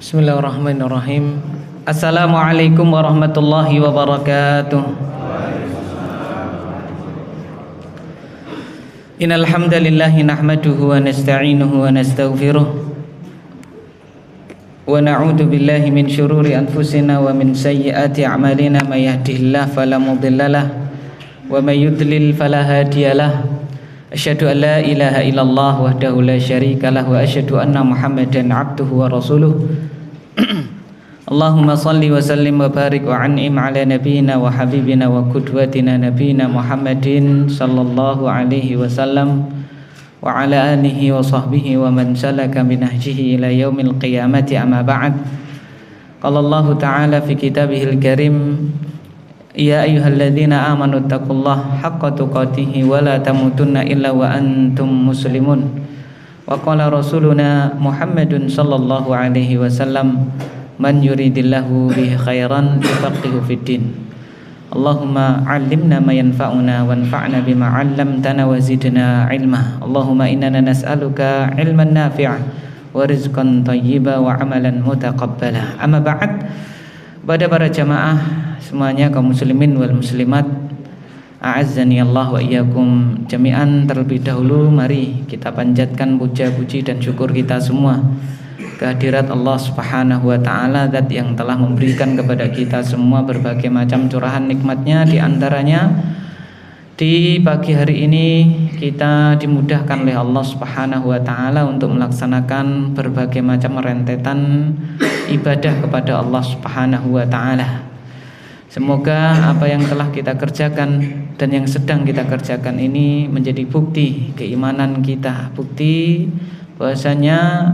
Bismillahirrahmanirrahim. Assalamualaikum warahmatullahi wabarakatuh. Innal hamdalillahi nahmaduhu wa nasta'inuhu wa nastaghfiruh wa na'udzu billahi min syururi anfusina wa min sayyiati a'malina may yahdihillahu fala mudhillalah wa may yudlil fala hadiyalah. Asyhadu an la ilaha illallah wahdahu la syarikalah wa asyhadu anna Muhammadan abduhu wa rasuluh. Allahumma salli wa sallim wa barik wa an'im ala nabiyyina wa habibina wa qudwatina nabiyyina Muhammadin sallallahu alaihi wasallam wa ala alihi wa sahbihi wa man salaka binahjihi ila yaumil qiyamati amma ba'd. Qala Allah ta'ala fi kitabihil karim, ya ayyuhalladzina amanu taqullaha haqqa tuqatih wa la tamutunna illa wa antum muslimun. Wa qala rasuluna Muhammadun sallallahu alaihi wasallam, man yuridillahu bihi khairan yufaqihu fiddin. Allahumma 'allimna ma yanfa'una wanfa'na bima 'allamtana wa zidna 'ilma. Allahumma innana nas'aluka 'ilman nafi'a wa rizqan thayyiba wa 'amalan mutaqabbala. Amma ba'd. Kepada para jamaah semuanya, kaum muslimin wal muslimat, a'azzani Allah wa iyyakum jami'an. Terlebih dahulu mari kita panjatkan puja-puji dan syukur kita semua kehadirat Allah Subhanahu wa ta'ala, zat yang telah memberikan kepada kita semua berbagai macam curahan nikmatnya. Di antaranya di pagi hari ini kita dimudahkan oleh Allah Subhanahu wa ta'ala untuk melaksanakan berbagai macam rentetan ibadah kepada Allah Subhanahu wa ta'ala. Semoga apa yang telah kita kerjakan dan yang sedang kita kerjakan ini menjadi bukti keimanan kita, bukti bahwasanya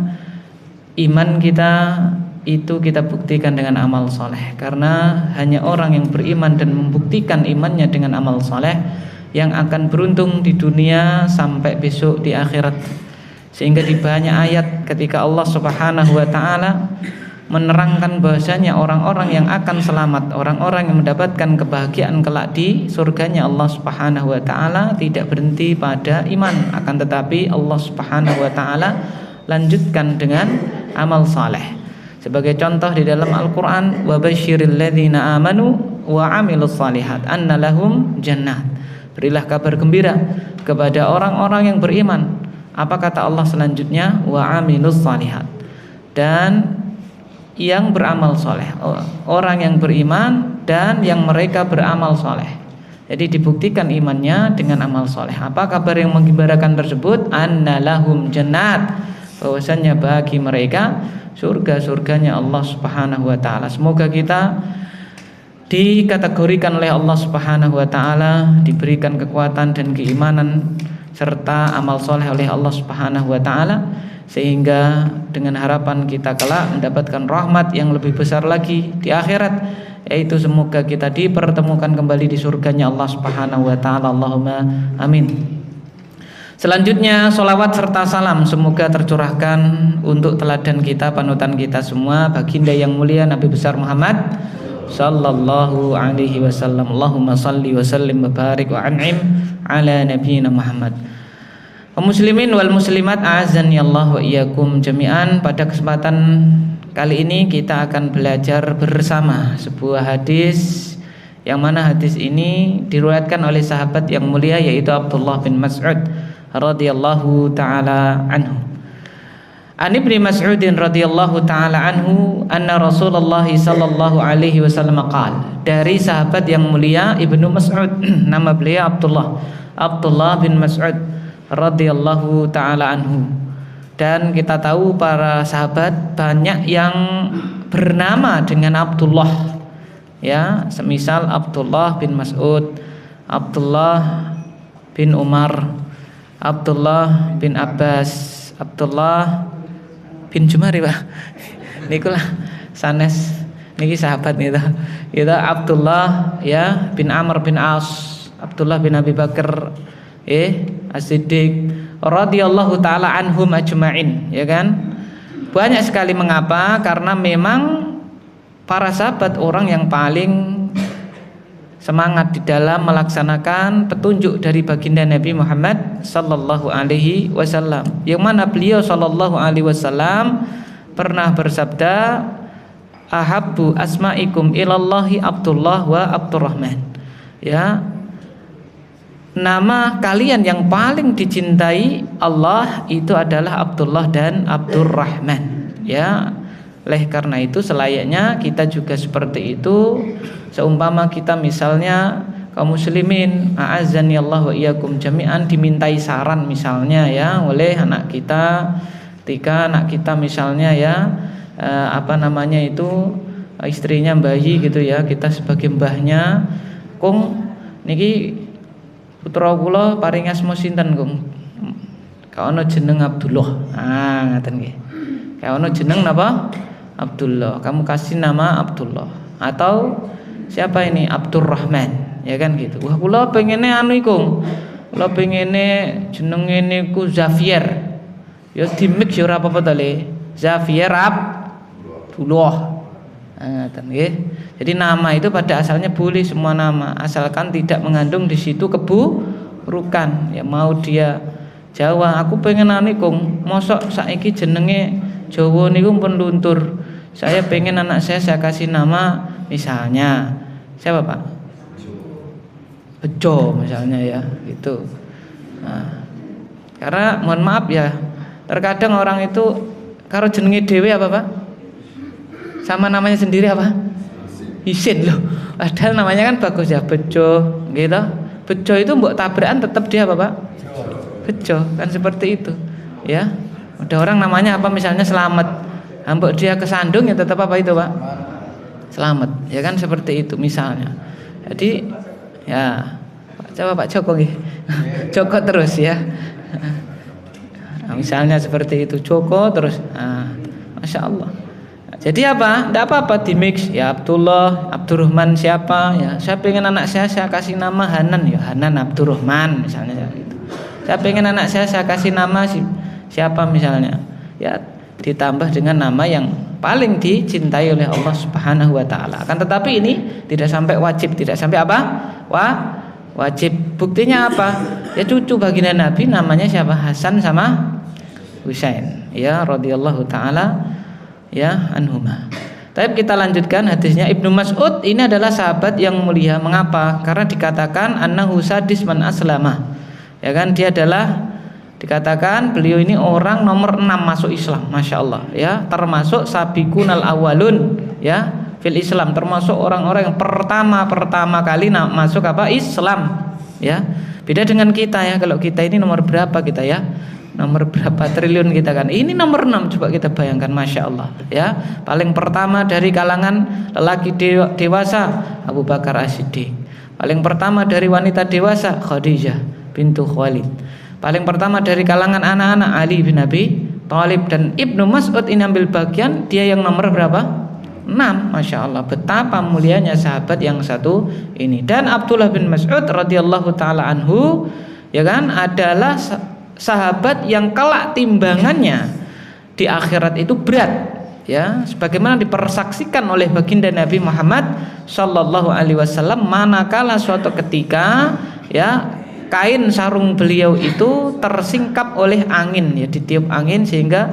iman kita itu kita buktikan dengan amal soleh. Karena hanya orang yang beriman dan membuktikan imannya dengan amal soleh yang akan beruntung di dunia sampai besok di akhirat. Sehingga di banyak ayat ketika Allah Subhanahu wa ta'ala menerangkan bahwasanya orang-orang yang akan selamat, orang-orang yang mendapatkan kebahagiaan kelak di surganya Allah Subhanahu wa ta'ala tidak berhenti pada iman, akan tetapi Allah Subhanahu wa ta'ala lanjutkan dengan amal saleh. Sebagai contoh di dalam Al-Qur'an, wa basyiril ladzina amanu wa 'amilus shalihat anna lahum jannat. Berilah kabar gembira kepada orang-orang yang beriman. Apa kata Allah selanjutnya? Wa 'amilus shalihat. Dan yang beramal soleh, orang yang beriman dan yang mereka beramal soleh. Jadi dibuktikan imannya dengan amal soleh. Apa kabar yang menggembirakan tersebut? Anna lahum jannat, bahwasanya bagi mereka surga-surganya Allah Subhanahu wa ta'ala. Semoga kita dikategorikan oleh Allah Subhanahu wa ta'ala, diberikan kekuatan dan keimanan serta amal soleh oleh Allah Subhanahu wa ta'ala, sehingga dengan harapan kita kelak mendapatkan rahmat yang lebih besar lagi di akhirat, yaitu semoga kita dipertemukan kembali di surganya Allah Subhanahu wa ta'ala. Allahumma amin. Selanjutnya sholawat serta salam semoga tercurahkan untuk teladan kita, panutan kita semua, baginda yang mulia Nabi besar Muhammad sallallahu alaihi wasallam. Allahumma salli wa sallim wa barik wa an'im ala nabiyyina Muhammad. Muslimin wal muslimat, a'azzani Allah wa iyyakum jami'an. Pada kesempatan kali ini kita akan belajar bersama sebuah hadis, yang mana hadis ini diriwayatkan oleh sahabat yang mulia yaitu Abdullah bin Mas'ud radhiyallahu taala anhu. An Ibnu Mas'ud radhiyallahu taala anhu anna Rasulullah sallallahu alaihi wasallam qala. Dari sahabat yang mulia Ibnu Mas'ud, nama beliau Abdullah bin Mas'ud radhiyallahu taala anhu. Dan kita tahu para sahabat banyak yang bernama dengan Abdullah, ya, semisal Abdullah bin Mas'ud, Abdullah bin Umar, Abdullah bin Abbas, Abdullah bin Jumari, Pak. Nikulah sanes niki sahabat gitu. Itu Abdullah ya bin Amr bin As, Abdullah bin Abi Bakar As-Siddiq radhiyallahu taala anhum ajma'in, ya kan? Banyak sekali. Mengapa? Karena memang para sahabat orang yang paling semangat di dalam melaksanakan petunjuk dari baginda Nabi Muhammad sallallahu alaihi wasallam, yang mana beliau sallallahu alaihi wasallam pernah bersabda, ahabbu asma'ikum ilallahi Abdullah wa Abdurrahman. Ya, nama kalian yang paling dicintai Allah itu adalah Abdullah dan Abdurrahman. Ya, oleh karena itu selayaknya kita juga seperti itu. Seumpama kita misalnya kaum muslimin, a'azzani Allah wa iyyakum jami'an, dimintai saran misalnya ya oleh anak kita, ketika anak kita misalnya ya istrinya bayi gitu ya, kita sebagai mbahnya, kung niki putra kula paring asma sinten kung? Kaono jeneng Abdullah. Ngaten nggih. Kaono jeneng napa? Abdullah. Kamu kasih nama Abdullah. Atau siapa ini? Abdurrahman. Ya kan gitu. Wah, kula pengene anu iku. Kula pengene jenenge niku Zafier. Ya dimix ya ora apa-apa to Le. Zafier Abdullah. Ngaten nggih. Jadi nama itu pada asalnya boleh semua nama, asalkan tidak mengandung di situ keburukan. Ya mau dia Jawa, aku pengen anu kung, mosok saiki jenenge Jawa niku pun luntur. Saya pengen anak saya kasih nama misalnya siapa Pak? Bejo misalnya ya, gitu. Nah, karena mohon maaf ya, terkadang orang itu karo jenenge dhewe apa Pak? Sama namanya sendiri apa? Isin loh. Padahal namanya kan bagus ya, Bejo, gitu. Bejo itu mbok tabrakan tetap dia apa Pak? Bejo, kan seperti itu. Ya. Ada orang namanya apa misalnya Slamet. Mbok dia kesandung ya tetap apa itu Pak? Selamat. Ya kan seperti itu misalnya. Jadi ya, coba Pak Joko nggih. Joko terus ya. Nah, misalnya seperti itu, Joko terus. Masya Allah. Jadi apa? Tidak apa-apa di mix ya, Abdullah, Abdurrahman siapa ya. Saya pengen anak saya kasih nama Hanan ya, Hanan Abdurrahman misalnya gitu. Saya pengen anak saya kasih nama siapa misalnya. Ya, ditambah dengan nama yang paling dicintai oleh Allah Subhanahu wa taala. Akan tetapi ini tidak sampai wajib, tidak sampai apa? Wajib. Buktinya apa? Ya cucu baginda Nabi namanya siapa? Hasan sama Husain. Ya radhiyallahu taala ya anhuma. Tapi kita lanjutkan hadisnya. Ibnu Mas'ud ini adalah sahabat yang mulia. Mengapa? Karena dikatakan annahu sadis man aslama. Ya kan, dia adalah dikatakan beliau ini orang nomor 6 masuk Islam, masya Allah ya, termasuk sabiqunal awalun ya fil Islam, termasuk orang-orang yang pertama kali masuk apa Islam ya. Beda dengan kita ya, kalau kita ini nomor berapa kita ya, nomor berapa triliun kita kan, ini nomor 6, coba kita bayangkan, masya Allah ya. Paling pertama dari kalangan lelaki dewasa Abu Bakar As-Siddiq, paling pertama dari wanita dewasa Khadijah bintu Khuwailid, paling pertama dari kalangan anak-anak Ali bin Abi Thalib. Dan Ibnu Mas'ud ini ambil bagian, dia yang nomor berapa? 6. Masya Allah, betapa mulianya sahabat yang satu ini. Dan Abdullah bin Mas'ud radhiyallahu taala anhu ya kan adalah sahabat yang kelak timbangannya di akhirat itu berat ya, sebagaimana dipersaksikan oleh baginda Nabi Muhammad sallallahu alaihi wasallam, manakala suatu ketika ya kain sarung beliau itu tersingkap oleh angin ya, ditiup angin sehingga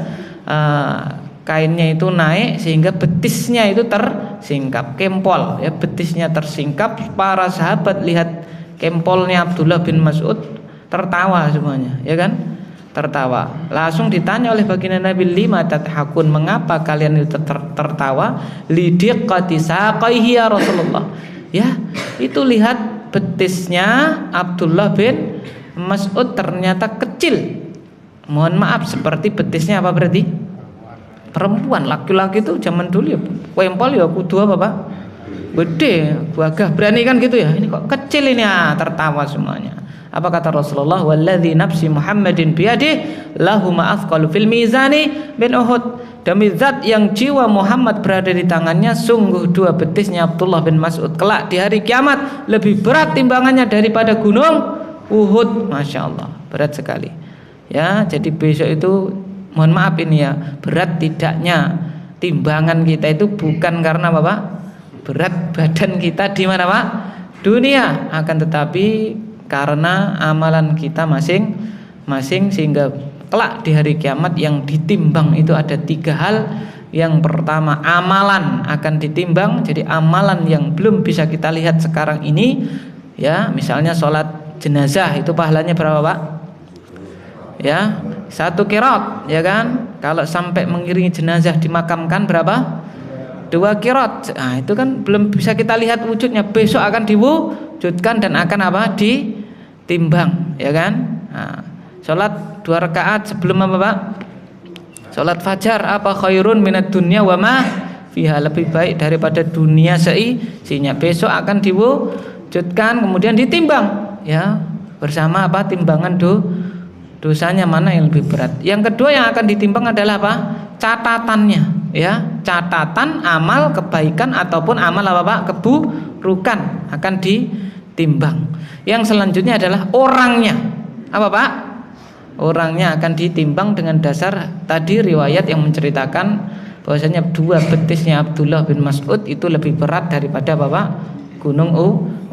kainnya itu naik sehingga betisnya itu tersingkap, kempol ya, betisnya tersingkap. Para sahabat lihat kempolnya Abdullah bin Mas'ud tertawa semuanya ya kan, tertawa. Langsung ditanya oleh baginda Nabi, lima tathakun, mengapa kalian itu tertawa? Lidiqati saqaihi ya Rasulullah. Ya, itu lihat betisnya Abdullah bin Mas'ud ternyata kecil. Mohon maaf, seperti betisnya apa berarti? Perempuan. Laki-laki itu zaman dulu ya kempol ya kudu apa Pak? Gede, gagah, berani kan gitu ya. Ini kok kecil ini, tertawa semuanya. Apa kata Rasulullah? Walladzi nafsi Muhammadin biyadihi lahuma athqalu fil mizani bin Uhud. Demi zat yang jiwa Muhammad berada di tangannya, sungguh dua betisnya Abdullah bin Mas'ud kelak di hari kiamat lebih berat timbangannya daripada gunung Uhud. Masya Allah, berat sekali ya. Jadi besok itu mohon maaf ini ya, berat tidaknya timbangan kita itu bukan karena apa Pak? Berat badan kita di mana Pak? Dunia. Akan tetapi karena amalan kita masing-masing, sehingga kelak di hari kiamat yang ditimbang itu ada 3 hal. Yang pertama, amalan akan ditimbang. Jadi amalan yang belum bisa kita lihat sekarang ini, ya, misalnya sholat jenazah itu pahalanya berapa, Pak? Ya, 1 qiraat, ya kan? Kalau sampai mengiringi jenazah dimakamkan berapa? 2 qiraat. Nah, itu kan belum bisa kita lihat wujudnya. Besok akan diwujudkan dan akan apa? Ditimbang, ya kan? Nah, sholat 2 rakaat sebelum apa, Pak? Sholat fajar, apa khairun minad dunya wa ma fiha, lebih baik daripada dunia seisinya. Besok akan diwujudkan kemudian ditimbang, ya, bersama apa? Timbangan dosanya mana yang lebih berat. Yang kedua yang akan ditimbang adalah apa? Catatannya, ya, catatan amal kebaikan ataupun amal apa, Pak? Keburukan akan ditimbang. Yang selanjutnya adalah orangnya, apa, Pak? Orangnya akan ditimbang dengan dasar tadi riwayat yang menceritakan bahwasanya 2 betisnya Abdullah bin Mas'ud itu lebih berat daripada Bapak Gunung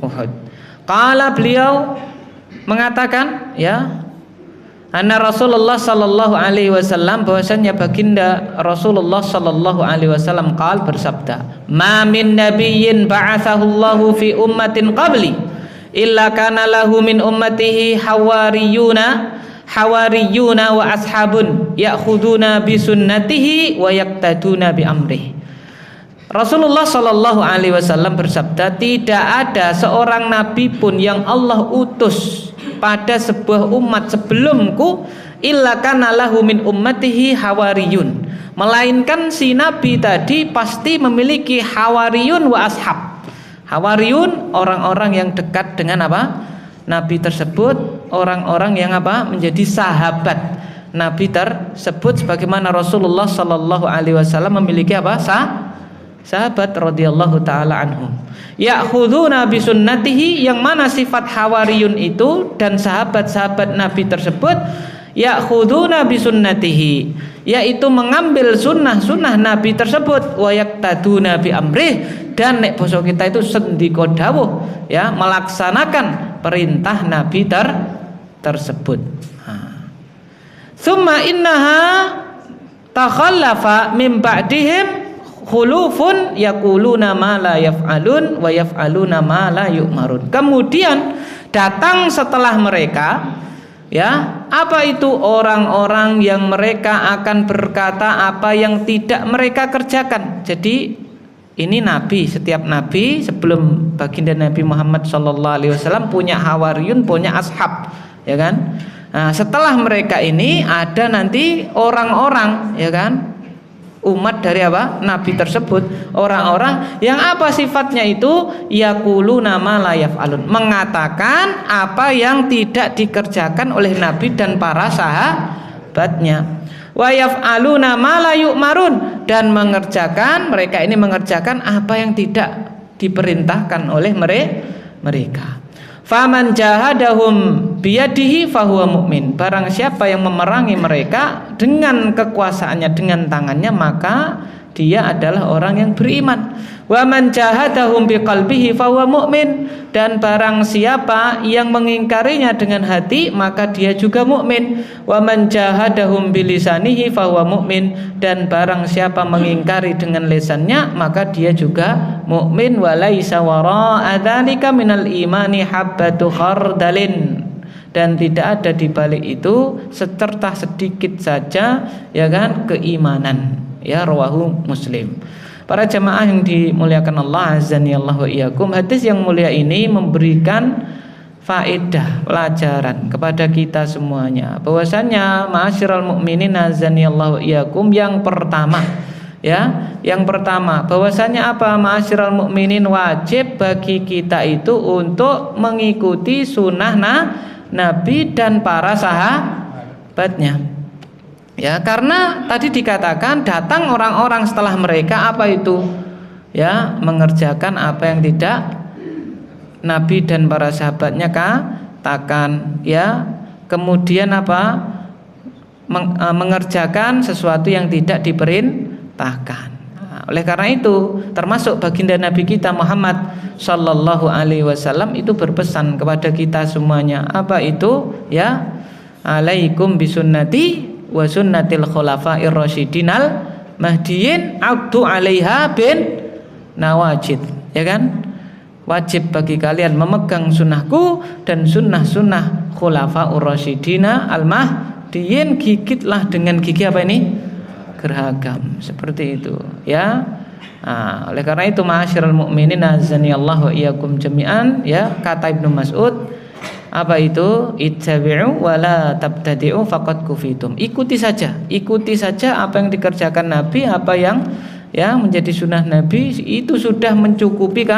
Uhud. Kala beliau mengatakan, ya, anna Rasulullah sallallahu alaihi wasallam, bahwasanya baginda Rasulullah sallallahu alaihi wasallam bersabda, "Ma min nabiyyin ba'atsahu Allahu fi ummatin qabli illa kana lahu min ummatihi hawariyuna wa ashabun ya'khuduna bi sunnatihi wa yaqtaduna bi amrihi." Rasulullah sallallahu alaihi wasallam bersabda, tidak ada seorang nabi pun yang Allah utus pada sebuah umat sebelumku illa kana lahu min ummatihi hawariyun, melainkan si nabi tadi pasti memiliki hawariyun wa ashab. Hawariyun orang-orang yang dekat dengan apa? Nabi tersebut, orang-orang yang apa? Menjadi sahabat Nabi tersebut, sebagaimana Rasulullah sallallahu alaihi wasallam memiliki apa? Sahabat radhiyallahu taala anhum. Ya'khuduna bi sunnatihi, yang mana sifat hawariyun itu dan sahabat-sahabat Nabi tersebut ya'khuduna bi sunnatihi, yaitu mengambil sunnah-sunnah Nabi tersebut, wa yaqtaduna bi amrih, dan nek basa kita itu sendika dawuh, ya, melaksanakan perintah Nabi tersebut. Summa innaha takhallafa min ba'dihim khulufun yaquluna ma la yaf'alun wa yaf'aluna ma la yu'marun. Kemudian datang setelah mereka, ya, apa itu? Orang-orang yang mereka akan berkata apa yang tidak mereka kerjakan. Jadi ini Nabi, setiap Nabi sebelum baginda Nabi Muhammad SAW punya hawariyun, punya ashab, ya kan? Nah, setelah mereka ini ada nanti orang-orang, ya kan? Umat dari apa? Nabi tersebut, orang-orang yang apa sifatnya itu? Yaquluna ma la yaf'alun, mengatakan apa yang tidak dikerjakan oleh Nabi dan para sahabatnya. Wa yaf'aluna ma la yu'marun, dan mereka ini mengerjakan apa yang tidak diperintahkan oleh mereka. Faman jahadahum biyadihi fahuwa mu'min, barang siapa yang memerangi mereka dengan kekuasaannya, dengan tangannya, maka dia adalah orang yang beriman. Wa man jahadahum biqalbihi fahuwa mu'min, dan barang siapa yang mengingkarinya dengan hati, maka dia juga mukmin. Wa man jahadahum bilisanihi fahuwa mu'min, dan barang siapa mengingkari dengan lisannya, maka dia juga mukmin. Wa laisa wara'a dzalika minal imani habbatu khardalin, dan tidak ada di balik itu secercah sedikit saja, ya kan, keimanan. Ya, rawahu Muslim. Para jamaah yang dimuliakan Allah azani Allah wa iyyakum, hadis yang mulia ini memberikan faedah, pelajaran kepada kita semuanya, bahwasanya ma'asyiral mukminin azani Allah wa iyyakum, yang pertama, ya, yang pertama bahwasanya apa? Ma'asyiral mukminin, wajib bagi kita itu untuk mengikuti sunnah Nabi dan para sahabatnya. Ya, karena tadi dikatakan datang orang-orang setelah mereka, apa itu? Ya, mengerjakan apa yang tidak Nabi dan para sahabatnya katakan, ya. Kemudian apa? Mengerjakan sesuatu yang tidak diperintahkan. Nah, oleh karena itu, termasuk baginda Nabi kita Muhammad sallallahu alaihi wasallam itu berpesan kepada kita semuanya, apa itu? Ya, alaikum bisunnati wa sunnatil khulafa'ir rasyidinal mahdiyin abdu 'alaiha bin nawajid, ya kan? Wajib bagi kalian memegang sunnahku dan sunnah-sunnah khulafaur rasyidina al-mahdiyin, gigitlah dengan gigi apa ini? Geraham, seperti itu, ya. Nah, oleh karena itu ma'asyiral mukminin azanillahu wa iyyakum jami'an, ya, kata Ibnu Mas'ud, apa itu? Ittabi'u wa la tabtadi'u faqad kufitum. Ikuti saja apa yang dikerjakan Nabi, apa yang menjadi sunnah Nabi, itu sudah mencukupi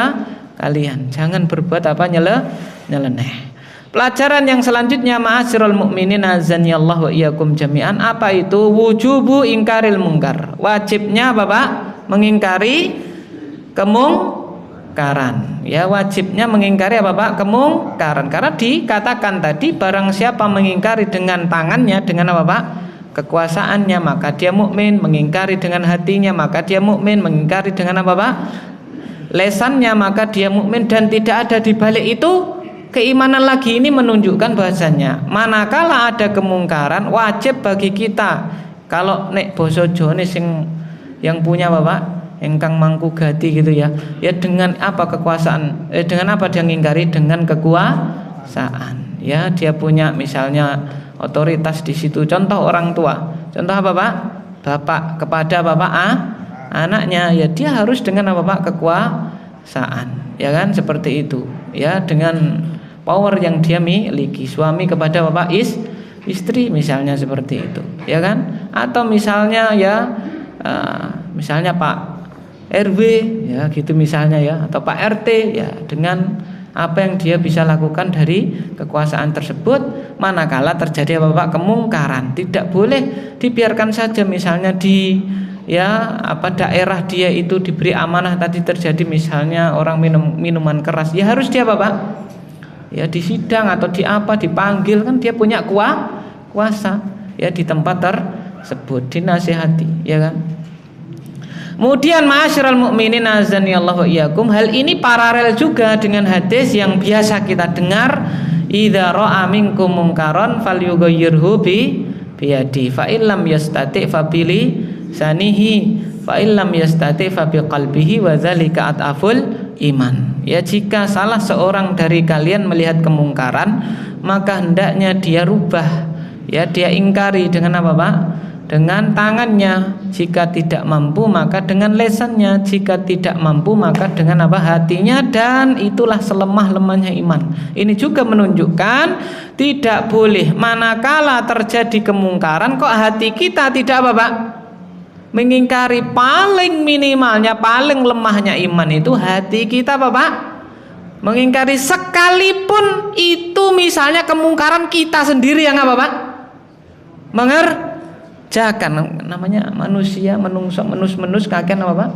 kalian. Jangan berbuat apa nyeleneh. Pelajaran yang selanjutnya ma'asyiral mukminin azanillahu wa iyyakum jami'an, apa itu? Wujubu ingkaril mungkar. Wajibnya Bapak mengingkari kemungkaran, ya, wajibnya mengingkari apa Pak? Kemungkaran. Karena dikatakan tadi barang siapa mengingkari dengan tangannya, dengan apa Pak? Kekuasaannya, maka dia mukmin. Mengingkari dengan hatinya, maka dia mukmin. Mengingkari dengan apa Pak? Lesannya, maka dia mukmin. Dan tidak ada di balik itu keimanan lagi. Ini menunjukkan bahasanya manakala ada kemungkaran, wajib bagi kita, kalau nek basa Jawane sing yang punya Bapak engkang mangku gati gitu ya, ya dengan apa kekuasaan, dengan apa dia ngingkari? Dengan kekuasaan, ya, dia punya misalnya otoritas di situ. Contoh orang tua, contoh apa Pak? Bapak kepada Bapak anaknya, ya dia harus dengan apa Pak? Kekuasaan, ya kan, seperti itu, ya, dengan power yang dia miliki. Suami kepada Bapak istri misalnya, seperti itu, ya kan. Atau misalnya ya misalnya Pak RW, ya gitu misalnya, ya, atau Pak RT, ya, dengan apa yang dia bisa lakukan dari kekuasaan tersebut. Manakala terjadi apa Pak? Kemungkaran, tidak boleh dibiarkan saja. Misalnya di daerah dia itu diberi amanah, tadi terjadi misalnya orang minum minuman keras, ya harus dia apa Pak? Ya disidang atau dipanggil, kan dia punya kuasa, ya, di tempat tersebut, dinasihati, ya kan. Kemudian ma'asyiral mukminin azanillahu wa iyyakum, hal ini paralel juga dengan hadis yang biasa kita dengar, idza ra'a minkum munkaran falyughayyirhu biyadi fa illam yastati fa bi lisanihi fa illam yastati fa bi qalbihi wa dzalika ataful iman. Ya, jika salah seorang dari kalian melihat kemungkaran, maka hendaknya dia rubah, ya, dia ingkari dengan apa Pak? Dengan tangannya. Jika tidak mampu maka dengan lesannya. Jika tidak mampu maka dengan apa? Hatinya. Dan itulah selemah-lemahnya iman. Ini juga menunjukkan tidak boleh manakala terjadi kemungkaran kok hati kita tidak apa Pak? Mengingkari. Paling minimalnya, paling lemahnya iman itu hati kita apa Pak? Mengingkari, sekalipun itu misalnya kemungkaran kita sendiri yang apa Pak? Mengerjakan. Namanya manusia menus kakean apa Pak?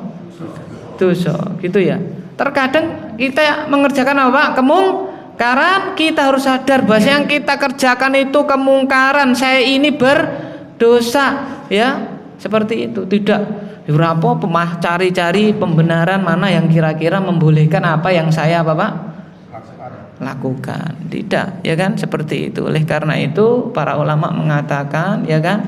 Dosa, gitu ya. Terkadang kita mengerjakan apa Pak? Kemungkaran. Kita harus sadar bahwa yang kita kerjakan itu kemungkaran. Saya ini berdosa, ya, seperti itu. Tidak cari-cari pembenaran mana yang kira-kira membolehkan apa yang saya apa Pak? Lakukan. Tidak, ya kan, seperti itu. Oleh karena itu para ulama mengatakan, ya kan,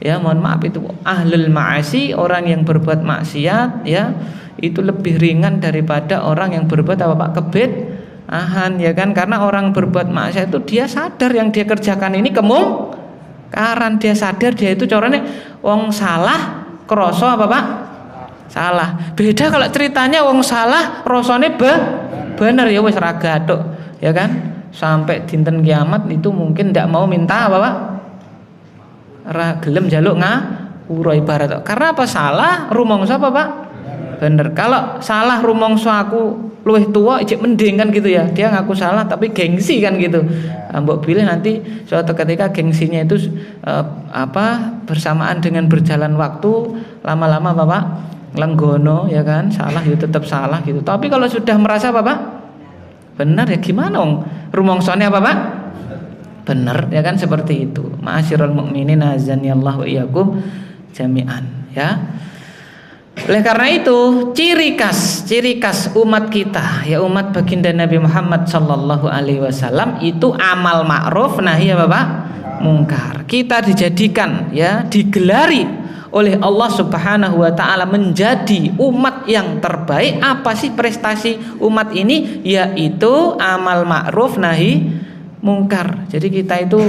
ya, mohon maaf, itu ahlul ma'asi, orang yang berbuat maksiat, ya, itu lebih ringan daripada orang yang berbuat apa Pak? Kebid'ahan, ya kan. Karena orang berbuat maksiat itu dia sadar yang dia kerjakan ini kemungkaran, dia sadar dia itu caranya wong salah kroso apa Pak? Salah. Beda kalau ceritanya wong salah rasane bener, ya wis ra gathuk, ya kan. Sampai dinten kiamat itu mungkin tidak mau minta apa Pak? Ra gelem njaluk ngapura ibarat. Karena apa? Salah rumangsa apa Pak? Bener. Kalau salah rumangsa aku luwih tua ijek mending kan gitu ya. Dia ngaku salah tapi gengsi kan gitu. Mbok pilih nanti suatu ketika gengsinya itu bersamaan dengan berjalan waktu, lama-lama Bapak lenggono, ya kan, salah ya tetap salah gitu. Tapi kalau sudah merasa apa Pak? Benar, ya gimana rumangsane apa Pak? Benar, ya kan, seperti itu. Ma'asyiral mukminin azanillahu wa iyyakum jami'an, ya. Oleh karena itu ciri khas umat kita, ya, umat baginda Nabi Muhammad sallallahu alaihi wasallam itu amal ma'ruf nahi apa Pak? Mungkar. Kita dijadikan, ya, digelari oleh Allah Subhanahu wa taala menjadi umat yang terbaik. Apa sih prestasi umat ini? Yaitu amal ma'ruf nahi mungkar. Jadi kita itu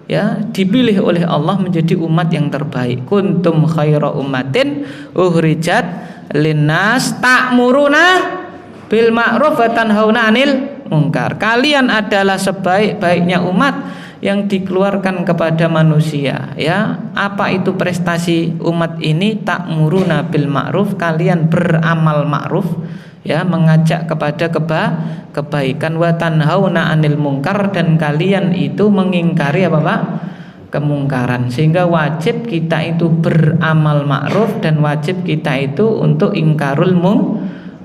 ya dipilih oleh Allah menjadi umat yang terbaik. Kuntum khaira ummatin ukhrijat linnas ta'muruna bil ma'ruf wa tanhauna 'anil mungkar. Kalian adalah sebaik-baiknya umat yang dikeluarkan kepada manusia. Ya, apa itu prestasi umat ini? Ta'muruna bil ma'ruf, kalian beramal ma'ruf, ya, mengajak kepada kebaikan, wa tanhauna 'anil mungkar, dan kalian itu mengingkari apa Pak? Kemungkaran. Sehingga wajib kita itu beramal ma'ruf dan wajib kita itu untuk ingkarul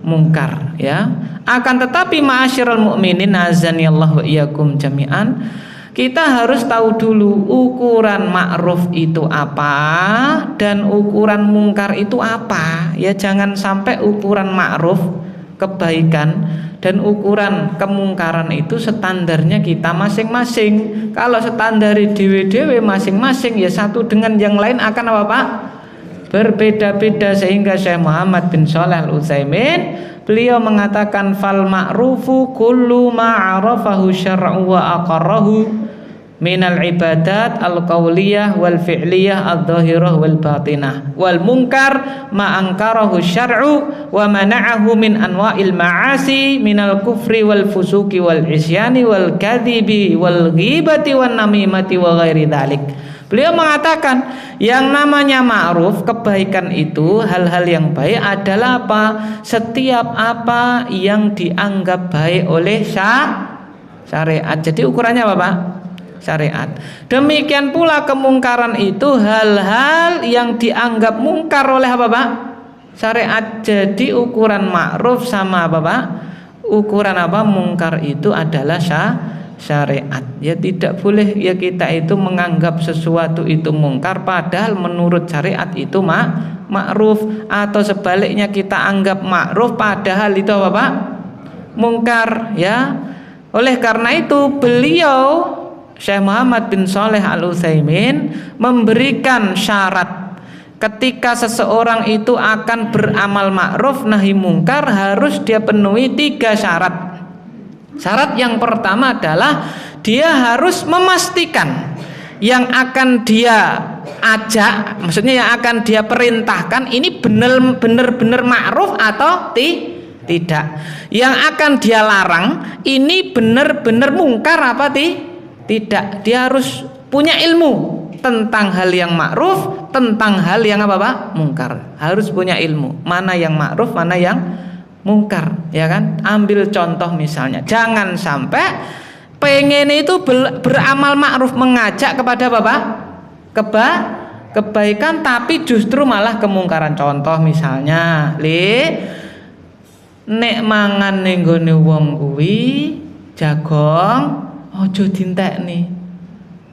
mungkar, ya. Akan tetapi ma'asyiral mukminin azanillahu wa iyyakum jami'an, kita harus tahu dulu ukuran ma'ruf itu apa dan ukuran mungkar itu apa. Ya, jangan sampai ukuran ma'ruf kebaikan dan ukuran kemungkaran itu standarnya kita masing-masing. Kalau standar dewe-dewe masing-masing, ya satu dengan yang lain akan apa Pak? Berbeda-beda. Sehingga Syekh Muhammad bin Shalih Al-Utsaimin beliau mengatakan fal ma'rufu kullu ma'arafahu syar'u wa aqarrahu minal ibadat al-qauliyah wal fi'liyah al-dhahirah wal batinah, wal munkar ma ankarahu syar'u wa mana'ahu min anwa'il ma'asi minal kufri wal fusuki wal isyani wal kadhibi wal ghibati wan namimati wa ghairi dzalik. Beliau mengatakan yang namanya ma'ruf, kebaikan itu, hal-hal yang baik adalah apa? Setiap apa yang dianggap baik oleh syariat. Jadi ukurannya apa Pak? Syariat. Demikian pula kemungkaran itu hal-hal yang dianggap mungkar oleh apa Pak? Syariat. Jadi ukuran ma'ruf sama apa Pak? Ukuran apa? Mungkar itu adalah syariat. Ya, tidak boleh ya kita itu menganggap sesuatu itu mungkar padahal menurut syariat itu ma'ruf, atau sebaliknya kita anggap ma'ruf padahal itu apa Pak? Mungkar, ya. Oleh karena itu beliau Syekh Muhammad bin Shalih Al-Utsaimin memberikan syarat ketika seseorang itu akan beramal ma'ruf nahi mungkar, harus dia penuhi 3 syarat. Syarat yang pertama adalah dia harus memastikan yang akan dia ajak, maksudnya yang akan dia perintahkan ini benar-benar ma'ruf atau tidak. Yang akan dia larang ini benar-benar mungkar apa tidak. Dia harus punya ilmu tentang hal yang ma'ruf, tentang hal yang apa Pak? Mungkar. Harus punya ilmu mana yang ma'ruf, mana yang mungkar, ya kan? Ambil contoh misalnya, jangan sampai pengen itu beramal ma'ruf, mengajak kepada apa Pak? Kebaikan, tapi justru malah kemungkaran. Contoh misalnya, nek mangan ning gone wong kuwi jagong ojo dientekni.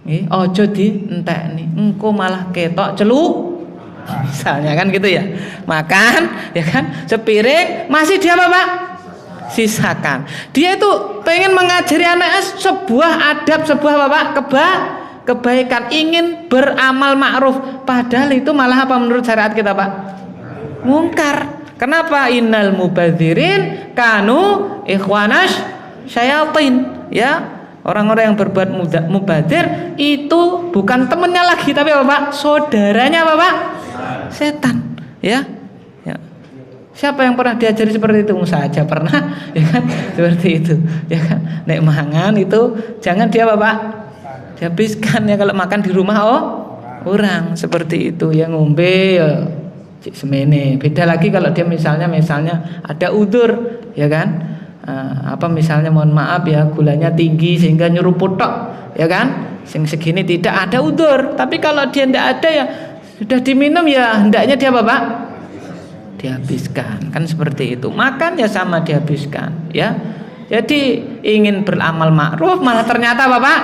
Nggih, ojo dientekni. Engko malah ketok celuk. Misalnya kan gitu ya. Makan, ya kan? Sepiring masih dia apa, Pak? Sisakan. Dia itu pengen mengajari anaknya sebuah adab, sebuah apa, Pak? Kebaikan, ingin beramal ma'ruf. Padahal itu malah apa menurut syariat kita, Pak? Mungkar. Kenapa? Innal mubadzirin kanu ikhwanash syayatin, ya. Orang-orang yang berbuat mubadzir itu bukan temannya lagi, tapi apa Pak? Saudaranya apa Pak? Setan, ya. Ya. Siapa yang pernah diajari seperti itu? Musa aja pernah, ya kan? Seperti itu, ya kan? Nek mangan itu jangan dia apa Pak? Dihabiskan, ya. Kalau makan di rumah orang seperti itu, yang ngombe ya semene. Beda lagi kalau dia misalnya ada udzur, ya kan? Apa misalnya mohon maaf ya, gulanya tinggi sehingga nyeruput tok, ya kan? Sing segini tidak ada udzur. Tapi kalau dia tidak ada ya sudah diminum, ya hendaknya dia apa Pak? Dihabiskan, kan seperti itu. Makan ya sama dihabiskan, ya. Jadi ingin beramal ma'ruf malah ternyata apa Pak?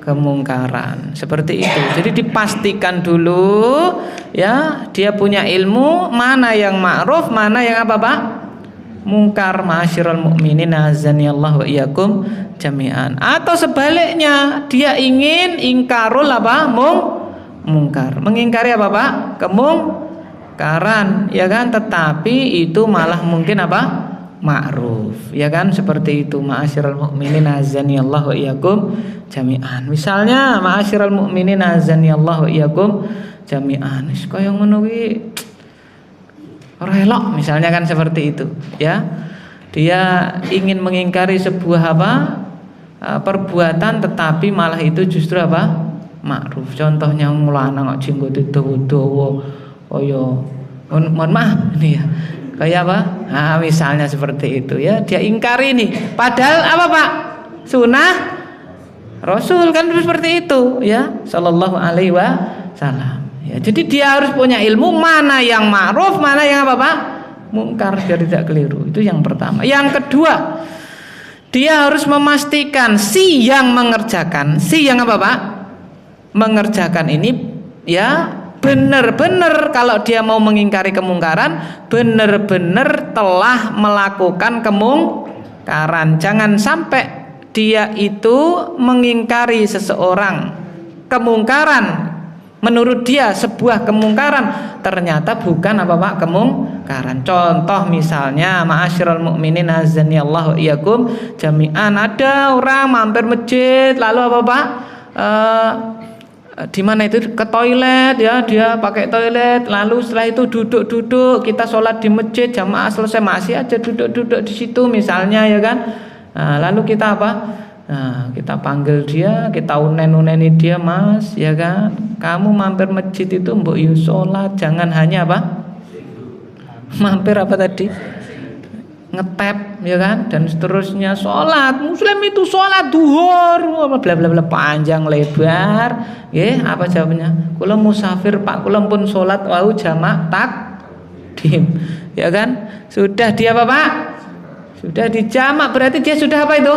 Kemungkaran, seperti itu. Jadi dipastikan dulu, ya, dia punya ilmu mana yang ma'ruf, mana yang apa Pak? Mungkar. Ma'asyiral mukminin azanillahu wa iyyakum jami'an. Atau sebaliknya, dia ingin ingkarul apa? mungkar. Mengingkari apa Pak? Kemungkaran, ya kan? Tetapi itu malah mungkin apa? Ma'ruf, ya kan? Seperti itu. Ma'asyiral mukminin azanillahu wa iyyakum jami'an. Misalnya ma'asyiral mukminin azanillahu wa iyyakum jami'an. Wis kaya ngono kuwi ora elok, misalnya kan seperti itu, ya. Dia ingin mengingkari sebuah apa? Perbuatan, tetapi malah itu justru apa? Ma'ruf. Contohnya lanang kok jenggote dawa-dawa kaya mohon maaf ini ya. Kayak apa? Nah, misalnya seperti itu ya, dia ingkari nih. Padahal apa Pak? Sunnah Rasul kan seperti itu ya, sallallahu alaihi wasallam. Ya, jadi dia harus punya ilmu mana yang ma'ruf, mana yang apa Pak? Mungkar, biar tidak keliru. Itu yang pertama. Yang kedua, dia harus memastikan si yang mengerjakan, si yang apa Pak? Mengerjakan ini ya benar-benar kalau dia mau mengingkari kemungkaran, benar-benar telah melakukan kemungkaran. Jangan sampai dia itu mengingkari seseorang kemungkaran, menurut dia sebuah kemungkaran, ternyata bukan apa Pak? Kemungkaran. Contoh misalnya, ma'asyiral mukminin azanillahu wa iyyakum jami'an, ada orang mampir masjid lalu apa Pak? Di mana itu ke toilet ya, dia pakai toilet, lalu setelah itu duduk-duduk, kita sholat di masjid jamaah selesai masih aja duduk-duduk di situ misalnya ya kan. Nah, lalu kita apa? Nah, kita panggil dia, kita unen-uneni dia, Mas ya kan, kamu mampir masjid itu mbok yo sholat, jangan hanya apa? Mampir apa tadi? Ngetep ya kan, dan seterusnya. Sholat muslim itu sholat duhur bla bla bla panjang lebar ya. Apa jawabnya? Kula musafir Pak, kula pun sholat wau jamak takdim ya kan. Sudah dia apa Pak? Sudah dijamak, berarti dia sudah apa itu?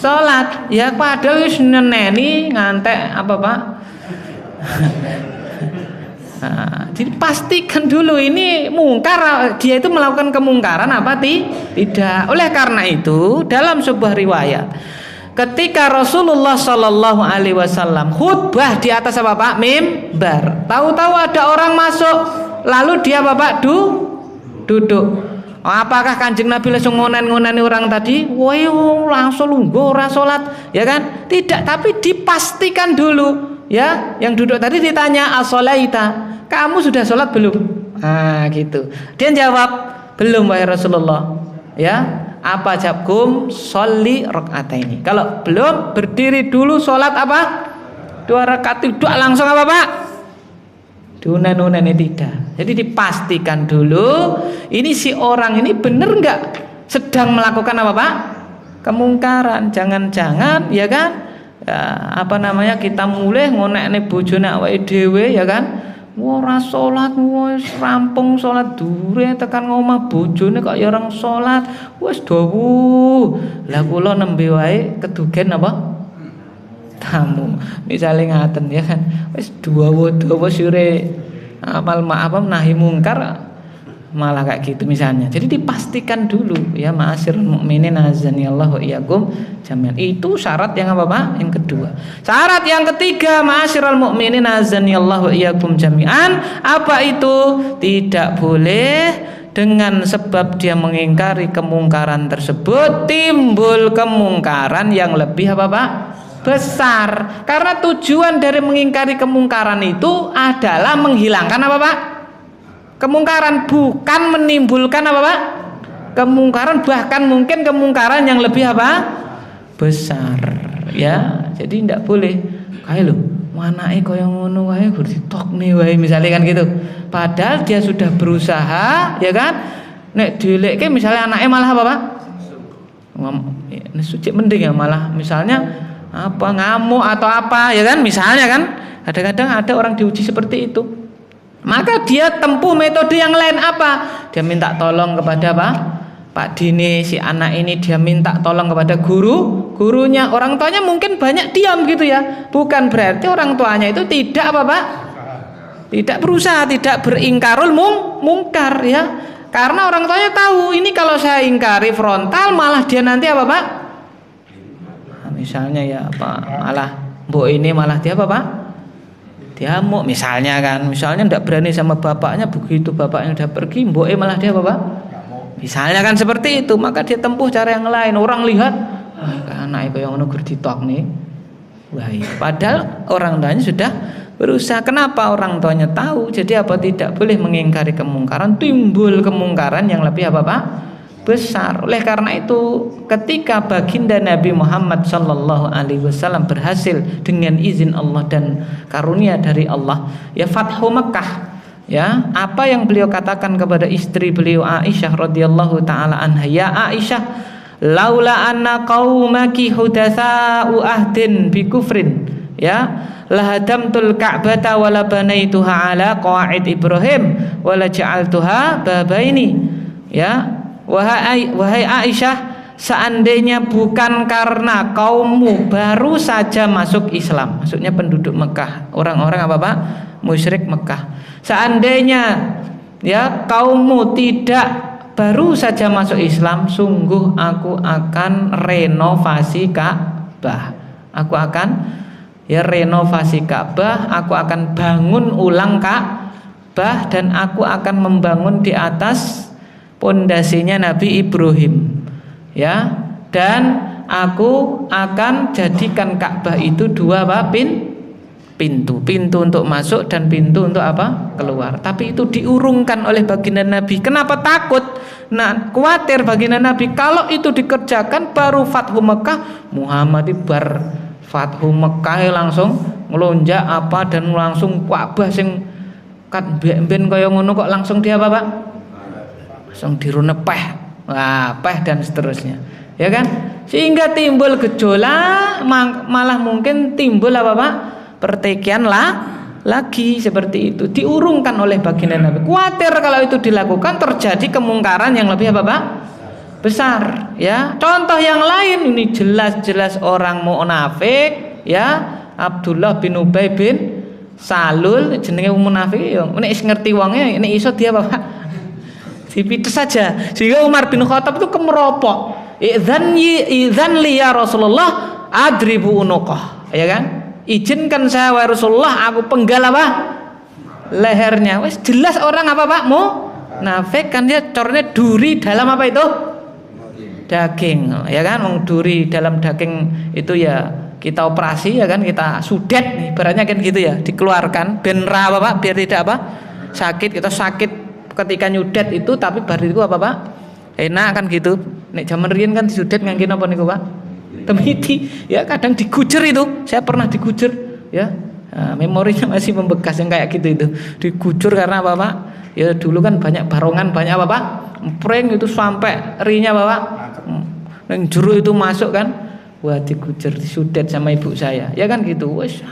Sholat ya, padahal wis neneni ngantek apa Pak? Nah, jadi pastikan dulu ini mungkar, dia itu melakukan kemungkaran apa tidak. Oleh karena itu dalam sebuah riwayat, ketika Rasulullah Shallallahu Alaihi Wasallam khutbah di atas apa Pak? Mimbar. Tahu-tahu ada orang masuk, lalu dia Bapak duduk. Apakah Kanjeng Nabi langsung ngonen-ngoneni orang tadi? Woi langsung lungguh ora salat, ya kan? Tidak, tapi dipastikan dulu. Ya, yang duduk tadi ditanya as-sholaita, kamu sudah sholat belum? Ah gitu. Dia jawab belum wahai Rasulullah. Ya, apa jawabkum? Sholli rakaataini. Kalau belum, berdiri dulu sholat apa? 2 rakaat. Tidak langsung apa Pak? Dunan-dunan ini tidak. Jadi dipastikan dulu ini si orang ini benar nggak sedang melakukan apa Pak? Kemungkaran. Jangan-jangan ya kan? Ya, apa namanya, kita mulai ngonekne bojone awake dhewe ya kan, ora salat wis rampung salat dure tekan ngomah bojone kok ya orang salat wis dawuh. Lah kula nembe wae kedugen apa tamu misalnya ngaten ya kan, wis dawa-dawa sire amal ma'ruf nahi mungkar malah kayak gitu misalnya. Jadi dipastikan dulu ya, ma'asyiral mukminin azanillahu wa iyyakum jami'an. Itu syarat yang apa Pak? Yang kedua. Syarat yang ketiga, ma'asyiral mukminin azanillahu wa iyyakum jami'an, apa itu? Tidak boleh dengan sebab dia mengingkari kemungkaran tersebut timbul kemungkaran yang lebih apa Pak? Besar. Karena tujuan dari mengingkari kemungkaran itu adalah menghilangkan apa Pak? Kemungkaran, bukan menimbulkan apa Pak? Kemungkaran, bahkan mungkin kemungkaran yang lebih apa? Besar ya. Jadi tidak boleh kayak lho manake kaya ngono wae gur ditokne wae misalnya kan gitu. Padahal dia sudah berusaha ya kan, nek dilekke misalnya anaknya malah apa Pak? Suci mending ya, malah misalnya apa ngamuk atau apa ya kan, misalnya kan. Kadang-kadang ada orang diuji seperti itu. Maka dia tempuh metode yang lain apa? Dia minta tolong kepada Pak Dini, si anak ini dia minta tolong kepada gurunya. Orang tuanya mungkin banyak diam gitu ya. Bukan berarti orang tuanya itu tidak apa Pak? Tidak berusaha, tidak beringkarul mungkar ya. Karena orang tuanya tahu ini kalau saya ingkari frontal malah dia nanti apa Pak? Nah, misalnya ya apa, malah mbok ini malah dia apa Pak? diamuk misalnya enggak berani sama bapaknya, begitu bapaknya udah pergi, mboke malah dia apa? Misalnya kan seperti itu, maka dia tempuh cara yang lain. Orang lihat, anak itu yang ngono gur ditok nih. Wah, padahal orang tuanya sudah berusaha. Kenapa orang tuanya tahu? Jadi apa tidak boleh mengingkari kemungkaran, timbul kemungkaran yang lebih apa Pak? Besar. Oleh karena itu, ketika baginda Nabi Muhammad sallallahu alaihi wasallam berhasil dengan izin Allah dan karunia dari Allah, ya Fathu Mekah. Ya, apa yang beliau katakan kepada istri beliau Aisyah radhiyallahu taala anha, ya Aisyah, laula anna qaumaki hudatsa'u ahdin bi kufrin, ya, lahadamtul ka'bata wala banaituha ala qawaid Ibrahim wala ja'altuha babaini. Ya, wahai Aisyah, seandainya bukan karena kaummu baru saja masuk Islam, maksudnya penduduk Mekah, orang-orang apa Pak? Musyrik Mekah. Seandainya ya kaummu tidak baru saja masuk Islam, sungguh aku akan renovasi Ka'bah. Aku akan renovasi Ka'bah, aku akan bangun ulang Ka'bah, dan aku akan membangun di atas pondasinya Nabi Ibrahim. Ya, dan aku akan jadikan Ka'bah itu dua pintu untuk masuk dan pintu untuk apa? Keluar. Tapi itu diurungkan oleh baginda Nabi. Kenapa takut? Nah, khawatir baginda Nabi kalau itu dikerjakan baru Fathu Mekah, Muhammad bar Fathu Mekah langsung ngelonjak apa dan langsung Ka'bah sing kan ben kaya ngono kok langsung dia apa Pak? Langsung dirunepeh. Wah, peh dan seterusnya. Ya kan? Sehingga timbul gejolak, malah mungkin timbul apa Pak? Pertikaian lagi seperti itu, diurungkan oleh baginda Nabi. Khawatir kalau itu dilakukan terjadi kemungkaran yang lebih apa Pak? Besar. Ya, contoh yang lain ini jelas-jelas orang munafik, ya, Abdullah bin Ubay bin Salul jenenge munafik ya. Nek ngerti wonge nek iso dia apa Pak? Dipites saja. Sehingga Umar bin Khattab itu kemeropok. Idzan li ya Rasulullah adribu unuqah. Ya kan? Izinkan saya wahai Rasulullah, aku penggal apa? Lehernya. Wes jelas orang apa Pak? Munafik kan dia cornya duri dalam apa itu? Daging. Ya kan? Duri dalam daging itu ya kita operasi ya kan, kita sudet ibaratnya kan gitu ya, dikeluarkan ben ra apa Pak? Biar tidak apa? Sakit. Kita sakit ketika nyudet itu, tapi bar itu apa Pak? Enak kan gitu. Nek jaman riyen kan disudet ngangge napa niku Pak? Temiti, ya kadang digujer itu, saya pernah digujer, ya, nah, memorinya masih membekas yang kayak gitu itu, digujer karena apa Pak? Ya dulu kan banyak barongan, banyak apa Pak? Prank itu sampai rinya apa Pak? Yang juru itu masuk kan, wah digujer, disudet sama ibu saya, ya kan gitu, wes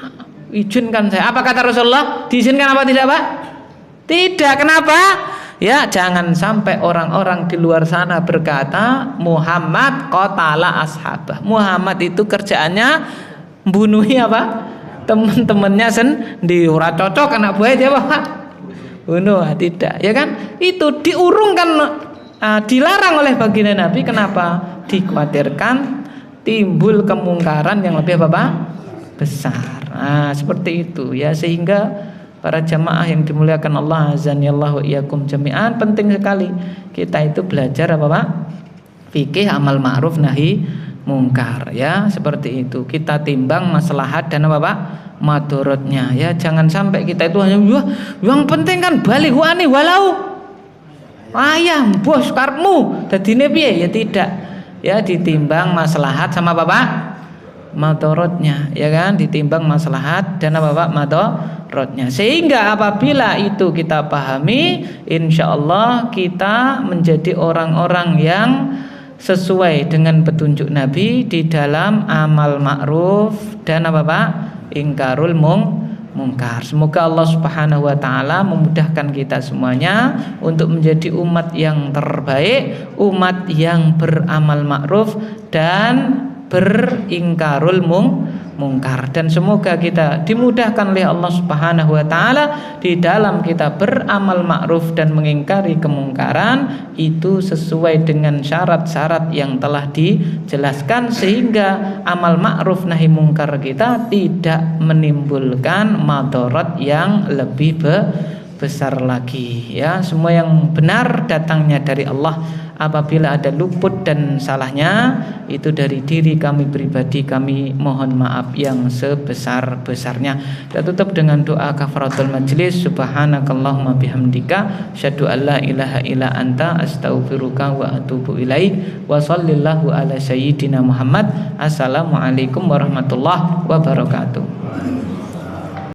izinkan saya. Apa kata Rasulullah? Diizinkan apa tidak Pak? Tidak, kenapa? Ya, jangan sampai orang-orang di luar sana berkata Muhammad qatala ashabah. Muhammad itu kerjaannya bunuhi apa? Teman-temannya sendiri. Ora cocok anak buah dia Pak. Bunuh, tidak, ya kan? Itu diurungkan, dilarang oleh baginda Nabi. Kenapa? Dikhawatirkan timbul kemungkaran yang lebih apa Pak? Besar. Nah, seperti itu ya, sehingga para jamaah yang dimuliakan Allah azanillahu iyyakum jami'an, penting sekali kita itu belajar apa Pak? Fikih amal ma'ruf nahi mungkar, ya, seperti itu. Kita timbang maslahat dan apa Pak? Madorotnya, ya. Jangan sampai kita itu hanya yang penting kan balighani walau ayam bos karmu dadine piye, ya tidak. Ya, ditimbang maslahat sama apa Pak? Madorotnya, ya kan, ditimbang maslahat dan apa Pak? Madorotnya. Sehingga apabila itu kita pahami, insya Allah kita menjadi orang-orang yang sesuai dengan petunjuk Nabi di dalam amal ma'ruf dan apa Pak? Ingkarul mungkar. Semoga Allah Subhanahu wa taala memudahkan kita semuanya untuk menjadi umat yang terbaik, umat yang beramal ma'ruf dan beringkarul mungkar. Dan semoga kita dimudahkan oleh Allah Subhanahu wa taala di dalam kita beramal ma'ruf dan mengingkari kemungkaran itu sesuai dengan syarat-syarat yang telah dijelaskan, sehingga amal ma'ruf nahi mungkar kita tidak menimbulkan madarat yang lebih besar lagi. Ya, semua yang benar datangnya dari Allah. Apabila ada luput dan salahnya, itu dari diri kami pribadi, kami mohon maaf yang sebesar-besarnya. Kita tutup dengan doa kafaratul majlis. Subhanakallahumma bihamdika asyhadu an la ilaha illa anta astaghfiruka wa atubu ilaik. Wa shallallahu ala sayyidina Muhammad. Assalamualaikum warahmatullahi wabarakatuh.